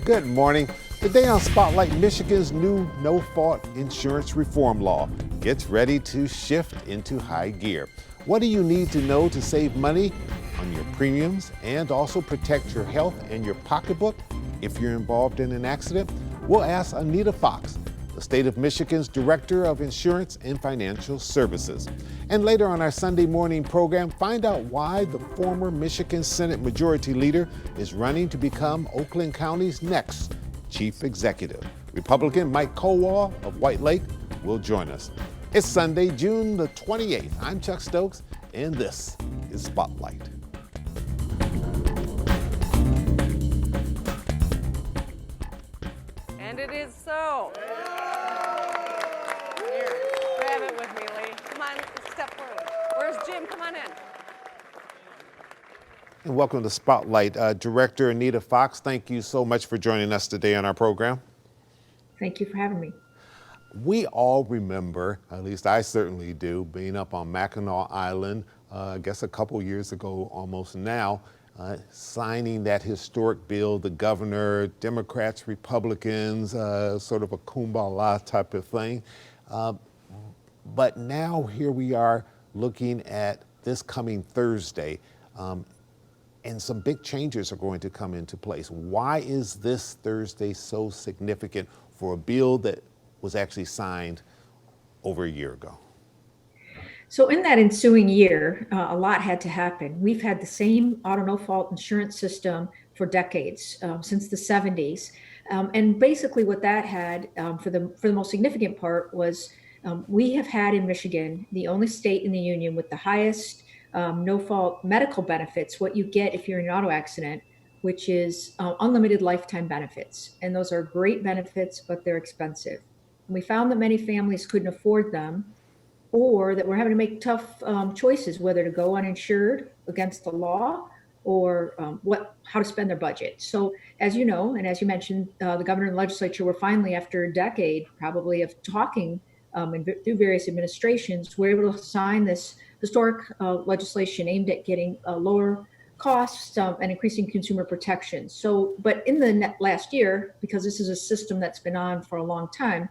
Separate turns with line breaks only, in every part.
Good morning. Today on Spotlight, Michigan's new no-fault insurance reform law gets ready to shift into high gear. What do you need to know to save money on your premiums and also protect your health and your pocketbook if you're involved in an accident? We'll ask Nita Fox, the state of Michigan's Director of Insurance and Financial Services. And later on our Sunday morning program, find out why the former Michigan Senate Majority Leader is running to become Oakland County's next Chief Executive. Republican Mike Koval of White Lake will join us. It's Sunday, June the 28th. I'm Chuck Stokes, and this is Spotlight.
And it is so. Here, grab it with me, Lee. Come on, step forward. Where's Jim? Come on in.
And welcome to Spotlight. Director Nita Fox, thank you so much for joining us today on our program.
Thank you for having me.
We all remember, at least I certainly do, being up on Mackinac Island, I guess a couple years ago almost now, signing that historic bill, the governor, Democrats, Republicans, sort of a kumbaya type of thing. But now here we are looking at this coming Thursday, and some big changes are going to come into place. Why is this Thursday so significant for a bill that was actually signed over a year ago?
So in that ensuing year, a lot had to happen. We've had the same auto no-fault insurance system for decades, since the 70s. And basically what that had, for the most significant part, was we have had in Michigan, the only state in the union with the highest no-fault medical benefits, what you get if you're in an auto accident, which is unlimited lifetime benefits. And those are great benefits, but they're expensive. And we found that many families couldn't afford them, or that we're having to make tough choices, whether to go uninsured against the law or how to spend their budget. So as you know, and as you mentioned, the governor and the legislature were finally, after a decade probably of talking and through various administrations, were able to sign this historic legislation aimed at getting lower costs and increasing consumer protection. So, but in the last year, because this is a system that's been on for a long time,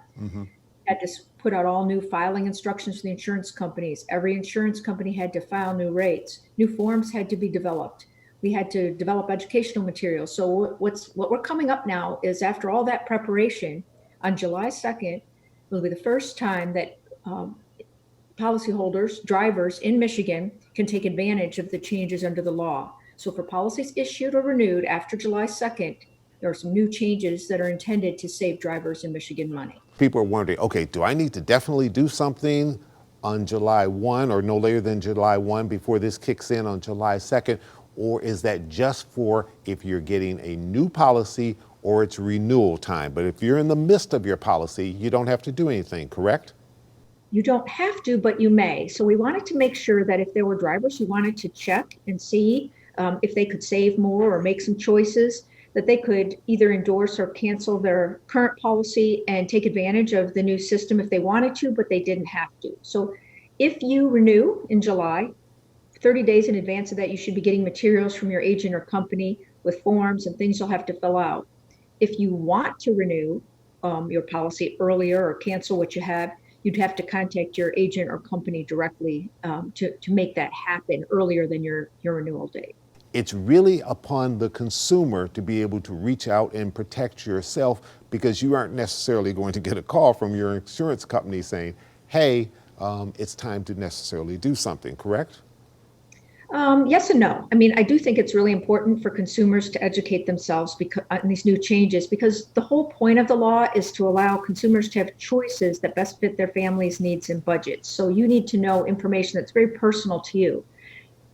had to put out all new filing instructions for the insurance companies. Every insurance company had to file new rates. New forms had to be developed. We had to develop educational materials. So what we're coming up now is, after all that preparation, on July 2nd, will be the first time that policyholders, drivers in Michigan can take advantage of the changes under the law. So for policies issued or renewed after July 2nd, there are some new changes that are intended to save drivers in Michigan money.
People are wondering, okay, do I need to definitely do something on July 1 or no later than July 1 before this kicks in on July 2nd? Or is that just for if you're getting a new policy or it's renewal time? But if you're in the midst of your policy, you don't have to do anything, correct?
You don't have to, but you may. So we wanted to make sure that if there were drivers who wanted to check and see if they could save more or make some choices, that they could either endorse or cancel their current policy and take advantage of the new system if they wanted to, but they didn't have to. So if you renew in July, 30 days in advance of that, you should be getting materials from your agent or company with forms and things you'll have to fill out. If you want to renew your policy earlier or cancel what you have, you'd have to contact your agent or company directly to make that happen earlier than your renewal date.
It's really upon the consumer to be able to reach out and protect yourself, because you aren't necessarily going to get a call from your insurance company saying, hey, it's time to necessarily do something, correct?
Yes and no. I mean, I do think it's really important for consumers to educate themselves on these new changes, because the whole point of the law is to allow consumers to have choices that best fit their family's needs and budgets. So you need to know information that's very personal to you.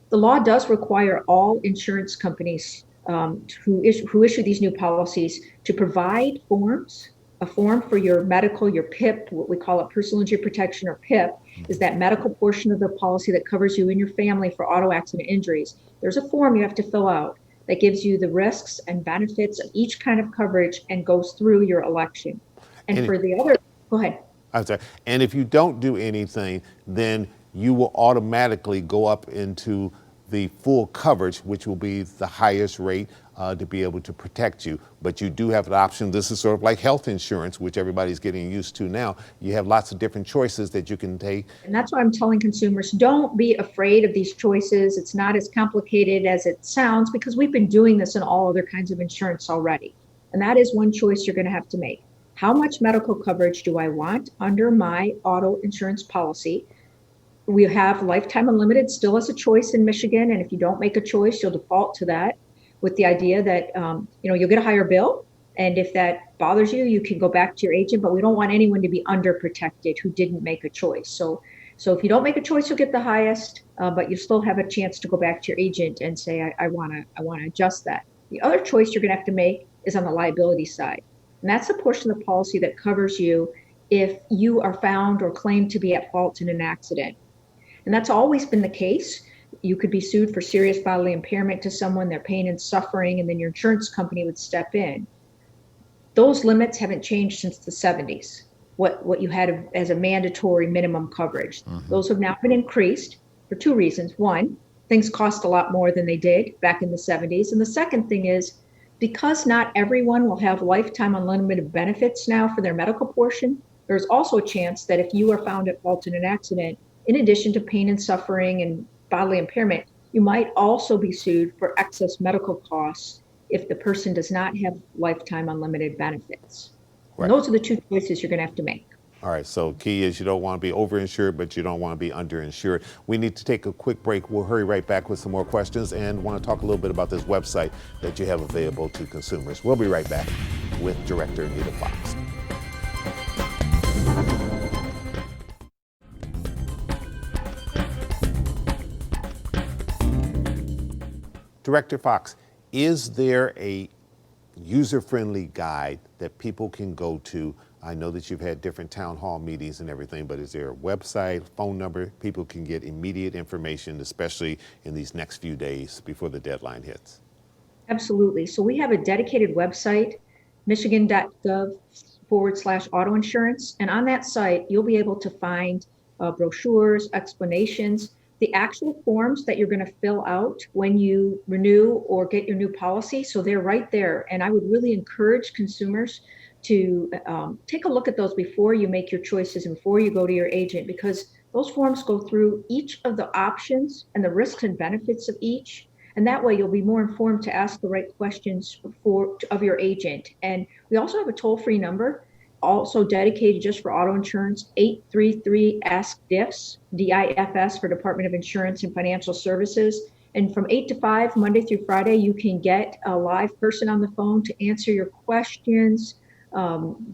The law does require all insurance companies who issue these new policies to provide forms. A form for your medical, your PIP, what we call it personal injury protection, or PIP, is that medical portion of the policy that covers you and your family for auto accident injuries. There's a form you have to fill out that gives you the risks and benefits of each kind of coverage and goes through your election. And for the other, go ahead.
I'm sorry. And if you don't do anything, then you will automatically go up into the full coverage, which will be the highest rate to be able to protect you. But you do have an option. This is sort of like health insurance, which everybody's getting used to now. You have lots of different choices that you can take.
And that's why I'm telling consumers, don't be afraid of these choices. It's not as complicated as it sounds, because we've been doing this in all other kinds of insurance already. And that is one choice you're going to have to make. How much medical coverage do I want under my auto insurance policy? We have lifetime unlimited still as a choice in Michigan. And if you don't make a choice, you'll default to that, with the idea that you'll get a higher bill. And if that bothers you, you can go back to your agent, but we don't want anyone to be underprotected who didn't make a choice. So if you don't make a choice, you'll get the highest, but you still have a chance to go back to your agent and say, I want to adjust that. The other choice you're going to have to make is on the liability side. And that's the portion of the policy that covers you if you are found or claimed to be at fault in an accident. And that's always been the case. You could be sued for serious bodily impairment to someone, their pain and suffering, and then your insurance company would step in. Those limits haven't changed since the 70s, what you had as a mandatory minimum coverage. Mm-hmm. Those have now been increased for two reasons. One, things cost a lot more than they did back in the 70s. And the second thing is, because not everyone will have lifetime unlimited benefits now for their medical portion, there's also a chance that if you are found at fault in an accident, in addition to pain and suffering and bodily impairment, you might also be sued for excess medical costs if the person does not have lifetime unlimited benefits. Right. And those are the two choices you're going to have to make.
All right, so key is you don't want to be overinsured, but you don't want to be underinsured. We need to take a quick break. We'll hurry right back with some more questions and want to talk a little bit about this website that you have available to consumers. We'll be right back with Director Nita Fox. Director Fox, is there a user-friendly guide that people can go to? I know that you've had different town hall meetings and everything, but is there a website, phone number, people can get immediate information, especially in these next few days before the deadline hits?
Absolutely. So we have a dedicated website, michigan.gov/auto insurance. And on that site, you'll be able to find brochures, explanations, the actual forms that you're going to fill out when you renew or get your new policy. So they're right there. And I would really encourage consumers to take a look at those before you make your choices and before you go to your agent, because those forms go through each of the options and the risks and benefits of each. And that way you'll be more informed to ask the right questions of your agent. And we also have a toll-free number, also dedicated just for auto insurance, 833-ASK-DIFS, DIFS for Department of Insurance and Financial Services. And from 8 to 5, Monday through Friday, you can get a live person on the phone to answer your questions,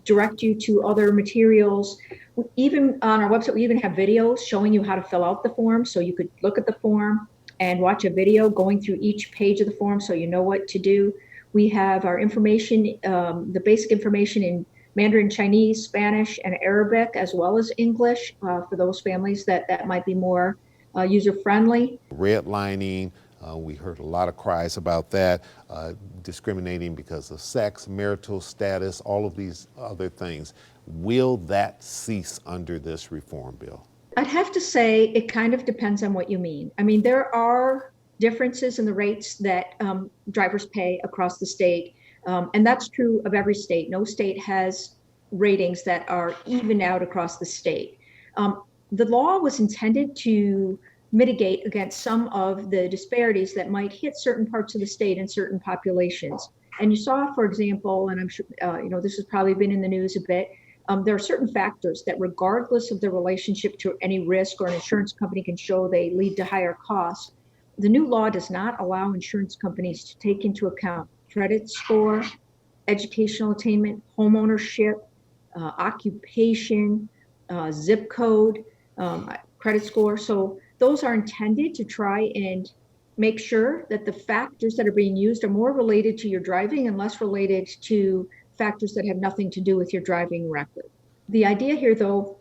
direct you to other materials. Even on our website, we even have videos showing you how to fill out the form. So you could look at the form and watch a video going through each page of the form so you know what to do. We have our information, the basic information in Mandarin, Chinese, Spanish, and Arabic, as well as English for those families that might be more user-friendly.
Redlining, we heard a lot of cries about that, discriminating because of sex, marital status, all of these other things. Will that cease under this reform bill?
I'd have to say it kind of depends on what you mean. I mean, there are differences in the rates that drivers pay across the state. And that's true of every state. No state has ratings that are even out across the state. The law was intended to mitigate against some of the disparities that might hit certain parts of the state and certain populations. And you saw, for example, and I'm sure this has probably been in the news a bit, there are certain factors that regardless of the relationship to any risk or an insurance company can show they lead to higher costs. The new law does not allow insurance companies to take into account credit score, educational attainment, home ownership, occupation, zip code, credit score. So those are intended to try and make sure that the factors that are being used are more related to your driving and less related to factors that have nothing to do with your driving record. The idea here, though,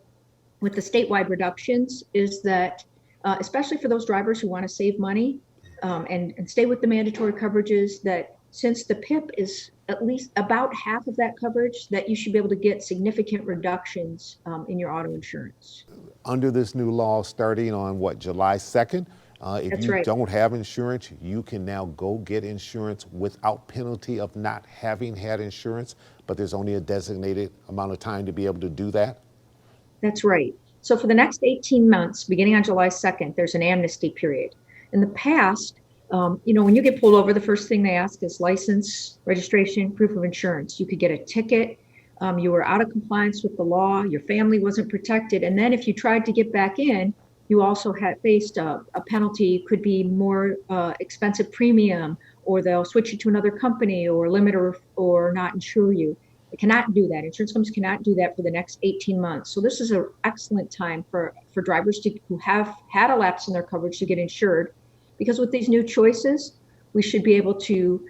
with the statewide reductions is that, especially for those drivers who want to save money and stay with the mandatory coverages, that since the PIP is at least about half of that coverage, that you should be able to get significant reductions in your auto insurance.
Under this new law starting on July 2nd, If
That's
you
right.
don't have insurance, you can now go get insurance without penalty of not having had insurance, but there's only a designated amount of time to be able to do that.
That's right. So for the next 18 months, beginning on July 2nd, there's an amnesty period. In the past, when you get pulled over, the first thing they ask is license, registration, proof of insurance. You could get a ticket. You were out of compliance with the law. Your family wasn't protected. And then if you tried to get back in, you also had faced a penalty. Could be more expensive premium, or they'll switch you to another company or limit or not insure you. They cannot do that. Insurance companies cannot do that for the next 18 months. So this is an excellent time for drivers who have had a lapse in their coverage to get insured, because with these new choices, we should be able to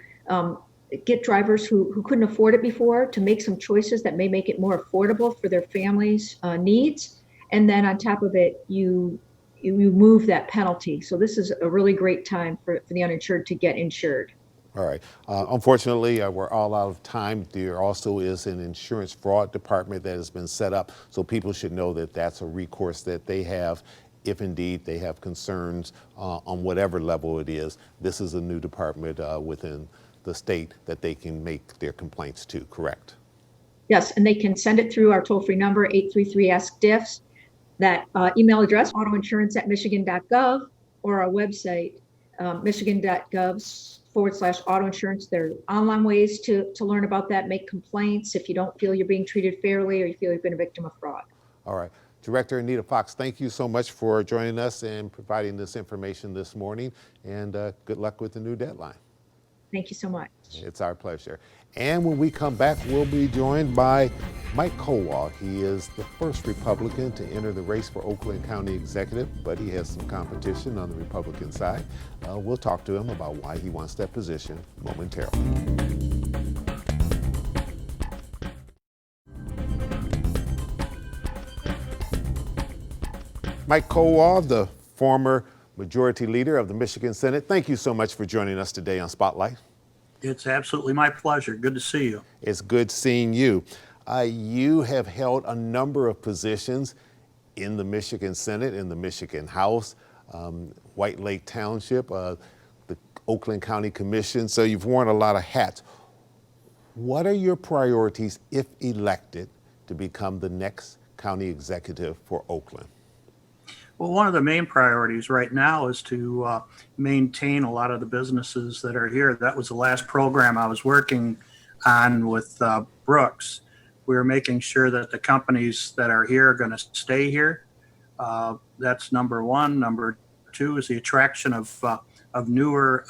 get drivers who couldn't afford it before to make some choices that may make it more affordable for their families' needs. And then on top of it, you move that penalty. So this is a really great time for the uninsured to get insured.
All right. Unfortunately, we're all out of time. There also is an insurance fraud department that has been set up, so people should know that that's a recourse that they have if indeed they have concerns on whatever level it is. This is a new department within the state that they can make their complaints to, correct?
Yes, and they can send it through our toll-free number, 833-ASK-DIFFS, that email address, autoinsurance@michigan.gov, or our website, michigan.gov/auto insurance. There are online ways to learn about that, make complaints if you don't feel you're being treated fairly or you feel you've been a victim of fraud.
All right. Director Nita Fox, thank you so much for joining us and providing this information this morning, and good luck with the new deadline.
Thank you so much.
It's our pleasure. And when we come back, we'll be joined by Mike Koval. He is the first Republican to enter the race for Oakland County Executive, but he has some competition on the Republican side. We'll talk to him about why he wants that position momentarily. Mike Koval, the former Majority Leader of the Michigan Senate, thank you so much for joining us today on Spotlight.
It's absolutely my pleasure. Good to see you.
It's good seeing you. You have held a number of positions in the Michigan Senate, in the Michigan House, White Lake Township, the Oakland County Commission, so you've worn a lot of hats. What are your priorities if elected to become the next county executive for Oakland?
Well, one of the main priorities right now is to maintain a lot of the businesses that are here. That was the last program I was working on with Brooks. We were making sure that the companies that are here are going to stay here. That's number one. Number two is the attraction of newer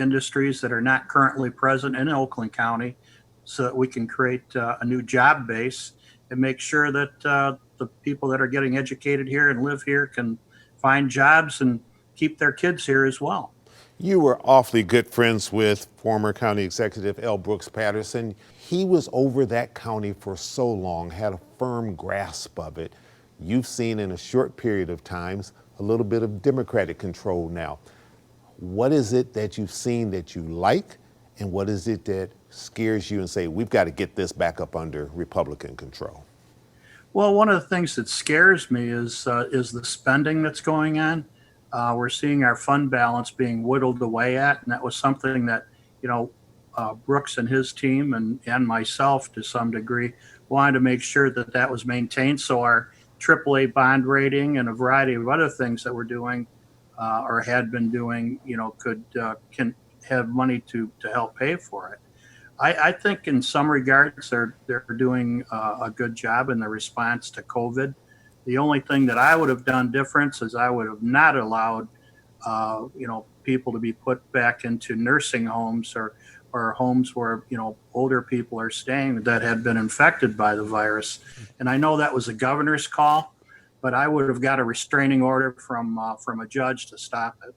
industries that are not currently present in Oakland County, so that we can create a new job base and make sure that the people that are getting educated here and live here can find jobs and keep their kids here as well.
You were awfully good friends with former County Executive L. Brooks Patterson. He was over that county for so long, had a firm grasp of it. You've seen in a short period of times a little bit of Democratic control now. What is it that you've seen that you like, and what is it that scares you and say, we've got to get this back up under Republican control?
Well, one of the things that scares me is the spending that's going on. We're seeing our fund balance being whittled away at, and that was something that, Brooks and his team and myself to some degree wanted to make sure that that was maintained. So our AAA bond rating and a variety of other things that we're doing or had been doing, can have money to help pay for it. I think in some regards they're doing a good job in the response to COVID. The only thing that I would have done different is I would have not allowed, people to be put back into nursing homes or homes where, older people are staying that had been infected by the virus. And I know that was a governor's call, but I would have got a restraining order from a judge to stop it.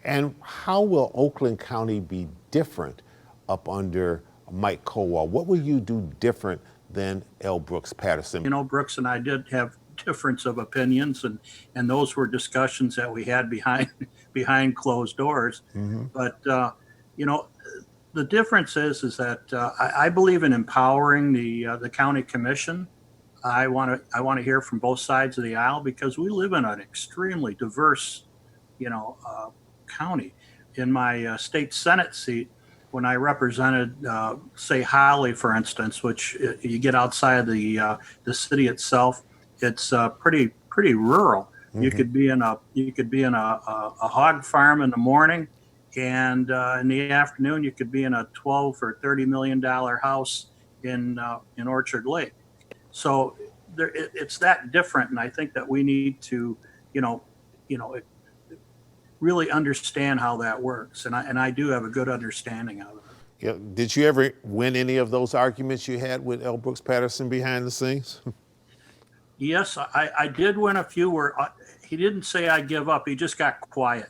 And how will Oakland County be different up under Mike Koval? What will you do different than L. Brooks Patterson?
Brooks and I did have difference of opinions, and those were discussions that we had behind closed doors. Mm-hmm. But the difference is that I believe in empowering the county commission. I want to hear from both sides of the aisle, because we live in an extremely diverse county. In my state Senate seat, when I represented, say, Holly, for instance, which you get outside of the city itself, it's pretty rural.
Mm-hmm.
You could be in a hog farm in the morning, and in the afternoon you could be in a $12 or $30 million house in Orchard Lake. So it's that different, and I think that we need to, really understand how that works, and I do have a good understanding of it.
Yeah. Did you ever win any of those arguments you had with L. Brooks Patterson behind the scenes?
Yes, I did win a few where he didn't say I give up. He just got quiet.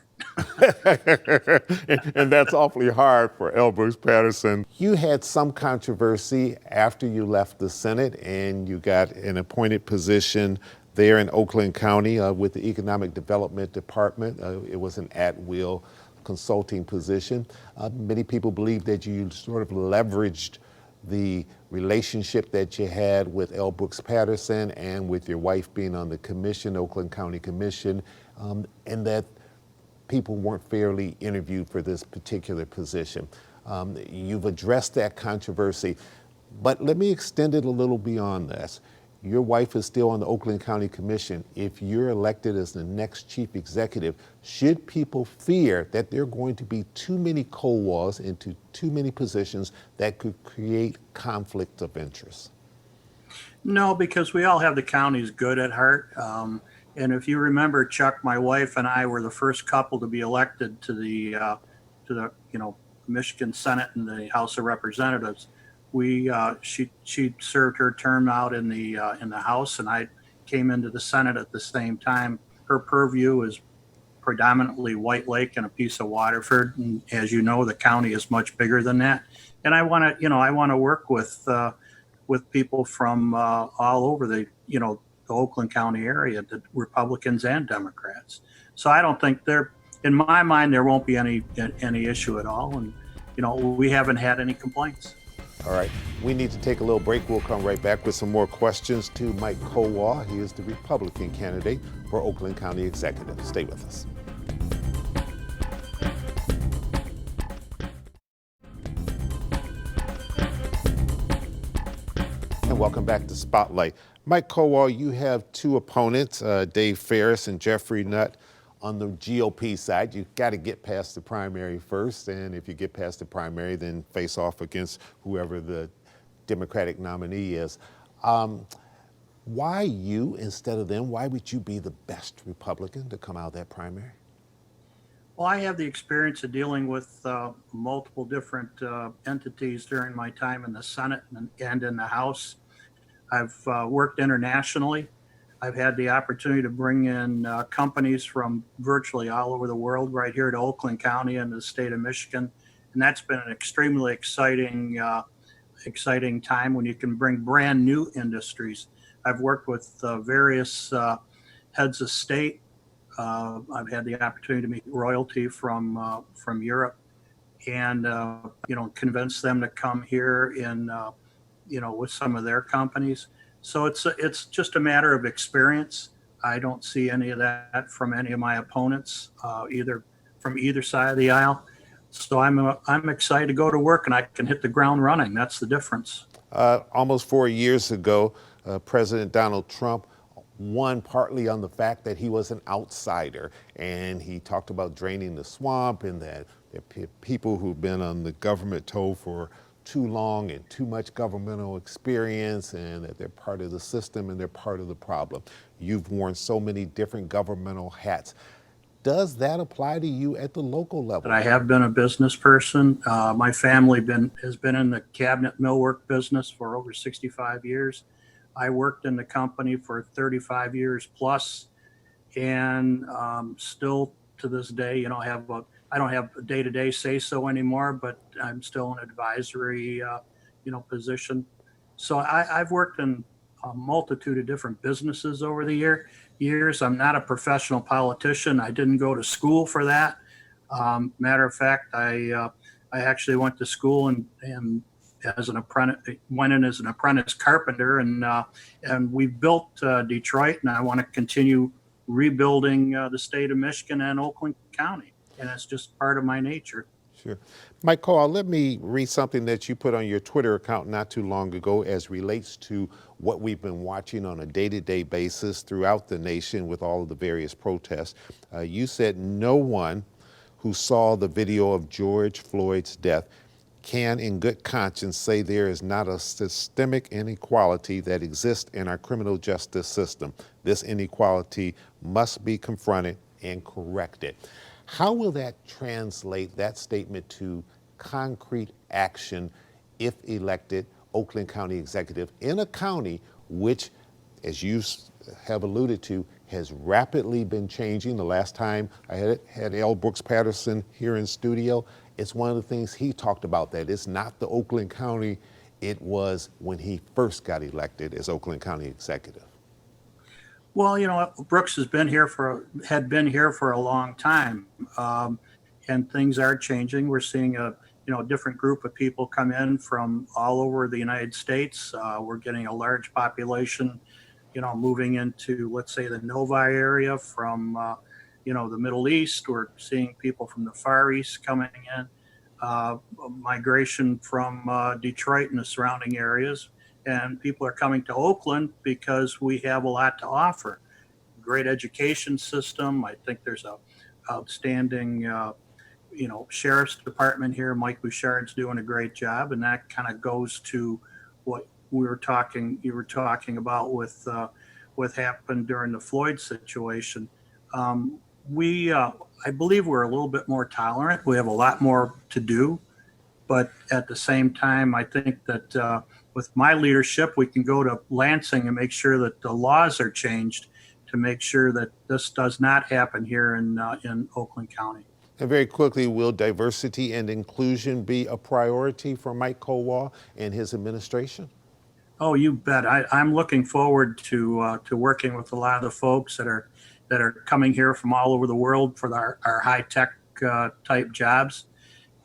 And that's awfully hard for L. Brooks Patterson. You had some controversy after you left the Senate and you got an appointed position there in Oakland County with the Economic Development Department. It was an at-will consulting position. Many people believe that you sort of leveraged the relationship that you had with L. Brooks Patterson and with your wife being on the commission, Oakland County Commission, and that people weren't fairly interviewed for this particular position. You've addressed that controversy, but let me extend it a little beyond this. Your wife is still on the Oakland County Commission. If you're elected as the next chief executive, should people fear that there are going to be too many Kowals into too many positions that could create conflict of interest?
No, because we all have the county's good at heart. And if you remember, Chuck, my wife and I were the first couple to be elected to the Michigan Senate and the House of Representatives. She served her term out in the House, and I came into the Senate at the same time. Her purview is predominantly White Lake and a piece of Waterford, and as you know, the county is much bigger than that. And I want to work with people from all over the Oakland County area, the Republicans and Democrats. So I don't think in my mind, there won't be any issue at all, and we haven't had any complaints.
All right, we need to take a little break. We'll come right back with some more questions to Mike Koval. He is the Republican candidate for Oakland County Executive. Stay with us. And welcome back to Spotlight. Mike Koval, you have two opponents, Dave Ferris and Jeffrey Nutt. On the GOP side, you've got to get past the primary first, and if you get past the primary, then face off against whoever the Democratic nominee is. Why you instead of them? Why would you be the best Republican to come out of that primary?
Well, I have the experience of dealing with multiple different entities during my time in the Senate and in the House. I've worked internationally. I've had the opportunity to bring in companies from virtually all over the world right here to Oakland County and the state of Michigan. And that's been an extremely exciting time when you can bring brand new industries. I've worked with various heads of state. I've had the opportunity to meet royalty from Europe and, convince them to come here with some of their companies. So it's just a matter of experience. I don't see any of that from any of my opponents, either from either side of the aisle. So I'm excited to go to work and I can hit the ground running. That's the difference.
Almost 4 years ago, President Donald Trump won partly on the fact that he was an outsider, and he talked about draining the swamp and that people who've been on the government toll for too long and too much governmental experience, and that they're part of the system and they're part of the problem. You've worn so many different governmental hats. Does that apply to you at the local level?
I have been a business person. My family has been in the cabinet millwork business for over 65 years. I worked in the company for 35 years plus, and still to this day, I don't have a day-to-day say-so anymore, but I'm still in an advisory, position. So I've worked in a multitude of different businesses over the years. I'm not a professional politician. I didn't go to school for that. Matter of fact, I actually went to school and as an apprentice, went in as an apprentice carpenter, and we built Detroit, and I want to continue rebuilding the state of Michigan and Oakland County. And it's just part of my nature.
Sure. Mike Koval, let me read something that you put on your Twitter account not too long ago as relates to what we've been watching on a day-to-day basis throughout the nation with all of the various protests. You said no one who saw the video of George Floyd's death can in good conscience say there is not a systemic inequality that exists in our criminal justice system. This inequality must be confronted and corrected. How will that translate, that statement, to concrete action if elected Oakland County executive in a county which, as you have alluded to, has rapidly been changing? The last time I had L. Brooks Patterson here in studio, it's one of the things he talked about, that it's not the Oakland County it was when he first got elected as Oakland County executive.
Well, Brooks had been here for a long time, and things are changing. We're seeing a different group of people come in from all over the United States. We're getting a large population, moving into, let's say, the Novi area from the Middle East. We're seeing people from the Far East coming in, migration from Detroit and the surrounding areas. And people are coming to Oakland because we have a lot to offer. Great education system. I think there's a outstanding, sheriff's department here. Mike Bouchard's doing a great job, and that kind of goes to what you were talking about with what happened during the Floyd situation. I believe we're a little bit more tolerant. We have a lot more to do, but at the same time, I think that with my leadership, we can go to Lansing and make sure that the laws are changed to make sure that this does not happen here in Oakland County.
And very quickly, will diversity and inclusion be a priority for Mike Koval and his administration?
Oh, you bet. I'm looking forward to working with a lot of the folks that are coming here from all over the world for our high tech type jobs,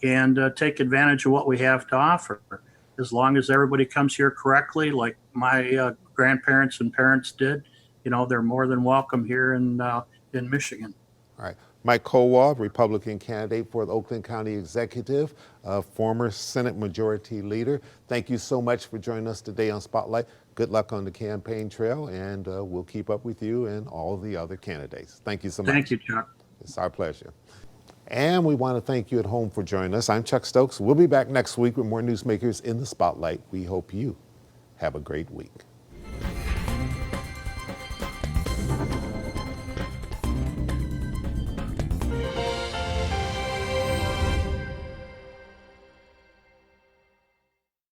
and take advantage of what we have to offer. As long as everybody comes here correctly, like my grandparents and parents did, they're more than welcome here in Michigan.
All right. Mike Koval, Republican candidate for the Oakland County Executive, former Senate Majority Leader. Thank you so much for joining us today on Spotlight. Good luck on the campaign trail, and we'll keep up with you and all the other candidates. Thank you so much.
Thank you, Chuck.
It's our pleasure. And we want to thank you at home for joining us. I'm Chuck Stokes. We'll be back next week with more newsmakers in the Spotlight. We hope you have a great week.